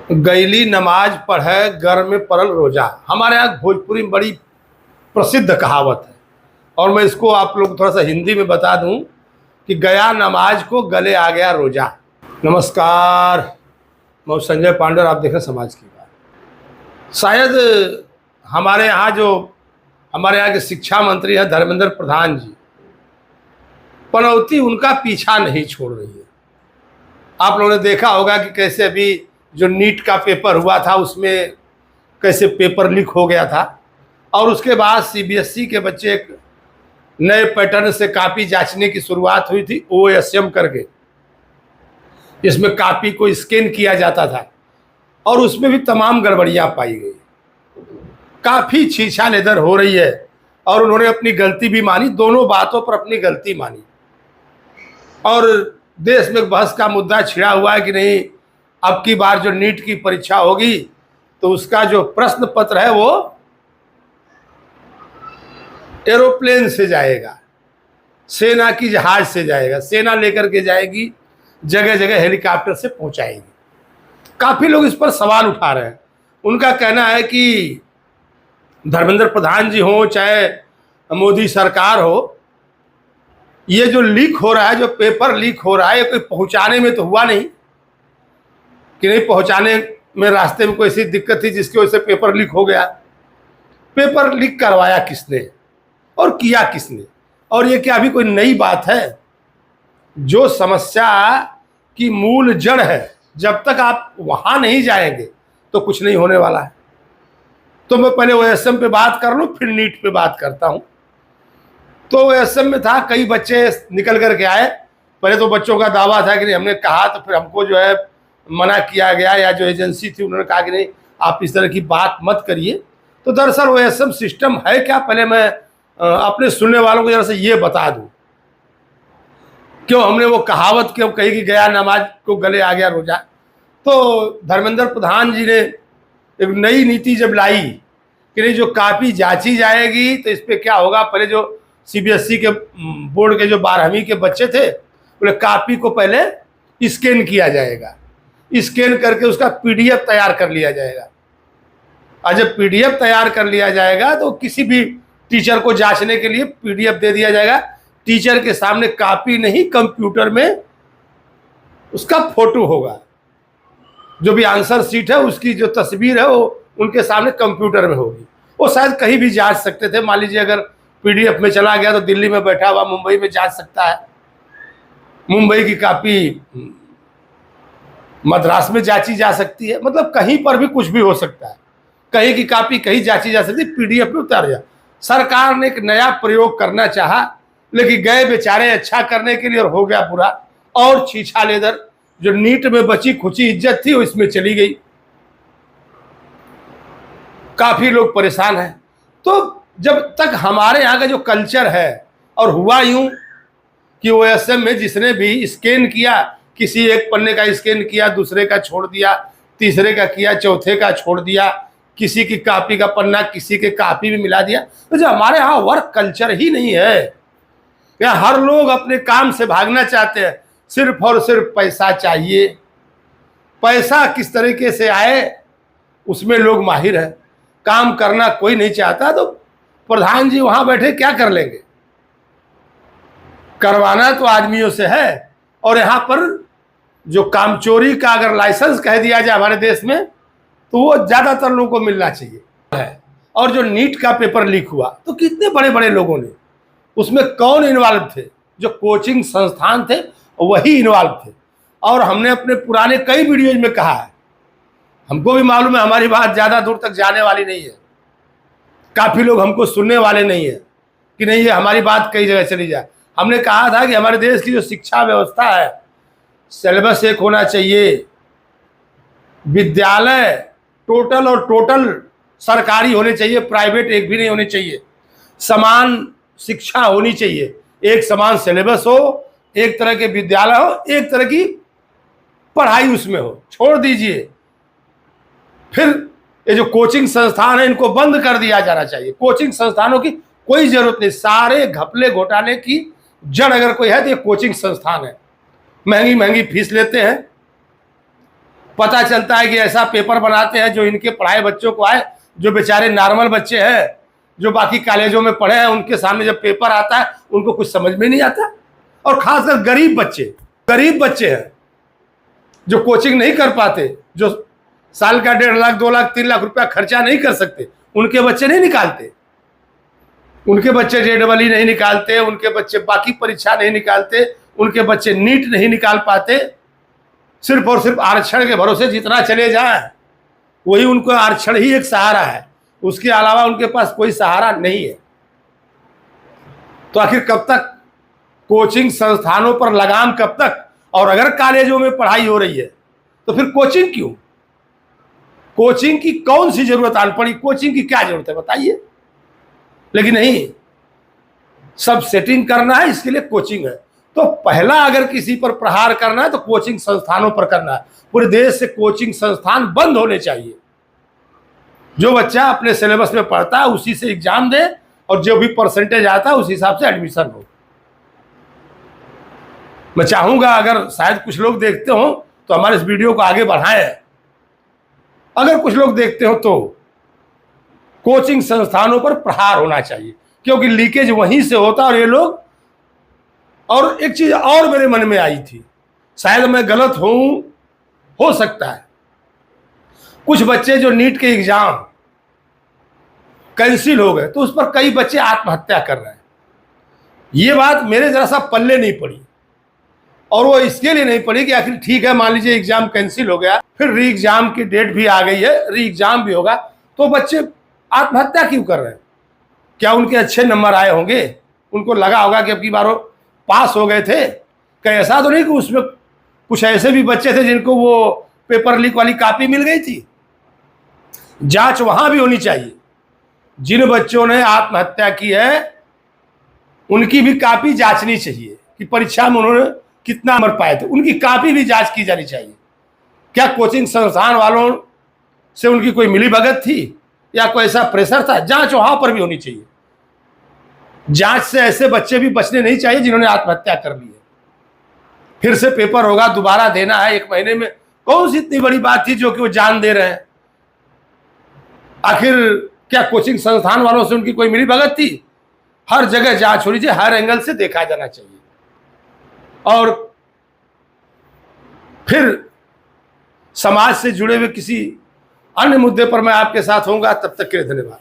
गैली नमाज पढ़े घर में परल रोजा। हमारे यहाँ भोजपुरी में बड़ी प्रसिद्ध कहावत है और मैं इसको आप लोग थोड़ा सा हिंदी में बता दूं कि गया नमाज को गले आ गया रोजा। नमस्कार, मैं संजय पांडे और आप देख रहे हैं समाज की बात। शायद हमारे यहाँ के शिक्षा मंत्री हैं धर्मेंद्र प्रधान जी, पनौती उनका पीछा नहीं छोड़ रही है। आप लोगों ने देखा होगा कि कैसे अभी जो नीट का पेपर हुआ था उसमें कैसे पेपर लीक हो गया था और उसके बाद सीबीएसई के बच्चे एक नए पैटर्न से कॉपी जांचने की शुरुआत हुई थी ओएसएम करके। इसमें कॉपी को स्कैन किया जाता था और उसमें भी तमाम गड़बड़ियां पाई गई। काफ़ी छीछा लेदर हो रही है और उन्होंने अपनी गलती भी मानी, दोनों बातों पर अपनी गलती मानी और देश में बहस का मुद्दा छिड़ा हुआ है कि नहीं, अब की बार जो नीट की परीक्षा होगी तो उसका जो प्रश्न पत्र है वो एरोप्लेन से जाएगा, सेना की जहाज से जाएगा, सेना लेकर के जाएगी, जगह जगह हेलीकॉप्टर से पहुंचाएगी। काफ़ी लोग इस पर सवाल उठा रहे हैं। उनका कहना है कि धर्मेंद्र प्रधान जी हो चाहे मोदी सरकार हो, ये जो लीक हो रहा है, जो पेपर लीक हो रहा है, ये कोई पहुंचाने में तो हुआ नहीं कि नहीं पहुंचाने में रास्ते में कोई ऐसी दिक्कत थी जिसकी वजह से पेपर लीक हो गया। पेपर लीक करवाया किसने और किया किसने? और ये क्या अभी कोई नई बात है? जो समस्या की मूल जड़ है, जब तक आप वहां नहीं जाएंगे तो कुछ नहीं होने वाला है। तो मैं पहले ओएसएम पे बात कर लूं, फिर नीट पे बात करता हूं। तो ओएसएम में था, कई बच्चे निकल करके आए। पहले तो बच्चों का दावा था कि नहीं, हमने कहा तो फिर हमको जो है मना किया गया, या जो एजेंसी थी उन्होंने कहा कि नहीं आप इस तरह की बात मत करिए। तो दरअसल ओएसएम सिस्टम है क्या, पहले मैं अपने सुनने वालों को जरा से ये बता दूं। क्यों हमने वो कहावत क्यों कही कि गया नमाज को गले आ गया रोजा? तो धर्मेंद्र प्रधान जी ने एक नई नीति जब लाई कि नहीं, जो कॉपी जांची जाएगी तो इस पर क्या होगा, पहले जो सीबीएसई के बोर्ड के जो 12वीं के बच्चे थे, बोले कॉपी को पहले स्कैन किया जाएगा, स्कैन करके उसका पीडीएफ तैयार कर लिया जाएगा। और जब पीडीएफ तैयार कर लिया जाएगा तो किसी भी टीचर को जांचने के लिए पीडीएफ दे दिया जाएगा। टीचर के सामने कॉपी नहीं, कंप्यूटर में उसका फोटो होगा, जो भी आंसर शीट है उसकी जो तस्वीर है वो उनके सामने कंप्यूटर में होगी। वो शायद कहीं भी जांच सकते थे। मान लीजिए अगर पीडीएफ में चला गया तो दिल्ली में बैठा हुआ मुंबई में जांच सकता है, मुंबई की कॉपी मद्रास में जांची जा सकती है। मतलब कहीं पर भी कुछ भी हो सकता है, कहीं की कॉपी कहीं जांची जा सकती है, पीडीएफ में उतार जा। सरकार ने एक नया प्रयोग करना चाहा, लेकिन गए बेचारे अच्छा करने के लिए और हो गया बुरा। और छीछा लेदर जो नीट में बची खुची इज्जत थी वो इसमें चली गई। काफी लोग परेशान हैं। तो जब तक हमारे यहाँ का जो कल्चर है, और हुआ यूं कि ओएसएम में जिसने भी स्कैन किया, किसी एक पन्ने का स्कैन किया, दूसरे का छोड़ दिया, तीसरे का किया, चौथे का छोड़ दिया, किसी की कॉपी का पन्ना किसी के कॉपी में मिला दिया। तो जो हमारे यहाँ वर्क कल्चर ही नहीं है, या हर लोग अपने काम से भागना चाहते हैं, सिर्फ और सिर्फ पैसा चाहिए। पैसा किस तरीके से आए उसमें लोग माहिर हैं, काम करना कोई नहीं चाहता। तो प्रधान जी वहां बैठे क्या कर लेंगे? करवाना तो आदमियों से है। और यहाँ पर जो कामचोरी का अगर लाइसेंस कह दिया जाए हमारे देश में तो वो ज्यादातर लोगों को मिलना चाहिए है। और जो नीट का पेपर लीक हुआ तो कितने बड़े बड़े लोगों ने उसमें कौन इन्वॉल्व थे? जो कोचिंग संस्थान थे वही इन्वॉल्व थे। और हमने अपने पुराने कई वीडियोज में कहा है, हमको भी मालूम है हमारी बात ज़्यादा दूर तक जाने वाली नहीं है, काफ़ी लोग हमको सुनने वाले नहीं है कि नहीं ये हमारी बात कई जगह चली जाए। हमने कहा था कि हमारे देश की जो शिक्षा व्यवस्था है, सिलेबस एक होना चाहिए, विद्यालय टोटल सरकारी होने चाहिए, प्राइवेट एक भी नहीं होने चाहिए, समान शिक्षा होनी चाहिए, एक समान सिलेबस हो, एक तरह के विद्यालय हो, एक तरह की पढ़ाई उसमें हो। छोड़ दीजिए, फिर ये जो कोचिंग संस्थान है इनको बंद कर दिया जाना चाहिए। कोचिंग संस्थानों की कोई जरूरत नहीं। सारे घपले घोटाले की जड़ अगर कोई है तो ये कोचिंग संस्थान है। महंगी महंगी फीस लेते हैं, पता चलता है कि ऐसा पेपर बनाते हैं जो इनके पढ़ाए बच्चों को आए, जो बेचारे नॉर्मल बच्चे हैं, जो बाकी कॉलेजों में पढ़े हैं, उनके सामने जब पेपर आता है उनको कुछ समझ में नहीं आता। और खासकर गरीब बच्चे हैं जो कोचिंग नहीं कर पाते, जो साल का 1.5 लाख 2 लाख 3 लाख रुपया खर्चा नहीं कर सकते, उनके बच्चे नहीं निकालते। उनके बच्चे JEE नहीं निकालते, उनके बच्चे बाकी परीक्षा नहीं निकालते, उनके बच्चे नीट नहीं निकाल पाते। सिर्फ और सिर्फ आरक्षण के भरोसे जितना चले जाएं, वही उनको आरक्षण ही एक सहारा है, उसके अलावा उनके पास कोई सहारा नहीं है। तो आखिर कब तक कोचिंग संस्थानों पर लगाम, कब तक? और अगर कॉलेजों में पढ़ाई हो रही है तो फिर कोचिंग क्यों? कोचिंग की कौन सी जरूरत आन पड़ी? कोचिंग की क्या जरूरत है बताइए? लेकिन नहीं, सब सेटिंग करना है, इसके लिए कोचिंग है। तो पहला अगर किसी पर प्रहार करना है तो कोचिंग संस्थानों पर करना है। पूरे देश से कोचिंग संस्थान बंद होने चाहिए। जो बच्चा अपने सिलेबस में पढ़ता है उसी से एग्जाम दे, और जो भी परसेंटेज आता है उस हिसाब से एडमिशन हो। मैं चाहूंगा अगर शायद कुछ लोग देखते हो तो हमारे इस वीडियो को आगे बढ़ाएं। अगर कुछ लोग देखते हो तो कोचिंग संस्थानों पर प्रहार होना चाहिए, क्योंकि लीकेज वहीं से होता है। और ये लोग, और एक चीज और मेरे मन में आई थी, शायद मैं गलत हूं, हो सकता है, कुछ बच्चे जो नीट के एग्जाम कैंसिल हो गए तो उस पर कई बच्चे आत्महत्या कर रहे हैं। ये बात मेरे जरा सा पल्ले नहीं पड़ी, और वो इसके लिए नहीं पड़ी कि आखिर ठीक है, मान लीजिए एग्जाम कैंसिल हो गया, फिर री एग्जाम की डेट भी आ गई है, री एग्जाम भी होगा, तो बच्चे आत्महत्या क्यों कर रहे हैं? क्या उनके अच्छे नंबर आए होंगे? उनको लगा होगा कि अब की बार पास हो गए थे? कहीं ऐसा तो नहीं कि उसमें कुछ ऐसे भी बच्चे थे जिनको वो पेपर लीक वाली कॉपी मिल गई थी? जांच वहां भी होनी चाहिए। जिन बच्चों ने आत्महत्या की है उनकी भी कॉपी जांचनी चाहिए कि परीक्षा में उन्होंने कितना नंबर पाए थे, उनकी कॉपी भी जांच की जानी चाहिए। क्या कोचिंग संस्थान वालों से उनकी कोई मिलीभगत थी या कोई ऐसा प्रेशर था? जांच वहां पर भी होनी चाहिए। जांच से ऐसे बच्चे भी बचने नहीं चाहिए जिन्होंने आत्महत्या कर ली है। फिर से पेपर होगा, दोबारा देना है 1 महीने में, कौन सी इतनी बड़ी बात थी जो कि वो जान दे रहे हैं? आखिर क्या कोचिंग संस्थान वालों से उनकी कोई मिलीभगत थी? हर जगह जांच होनी चाहिए, हर एंगल से देखा जाना चाहिए। और फिर समाज से जुड़े हुए किसी अन्य मुद्दे पर मैं आपके साथ होऊंगा। तब तक के लिए धन्यवाद।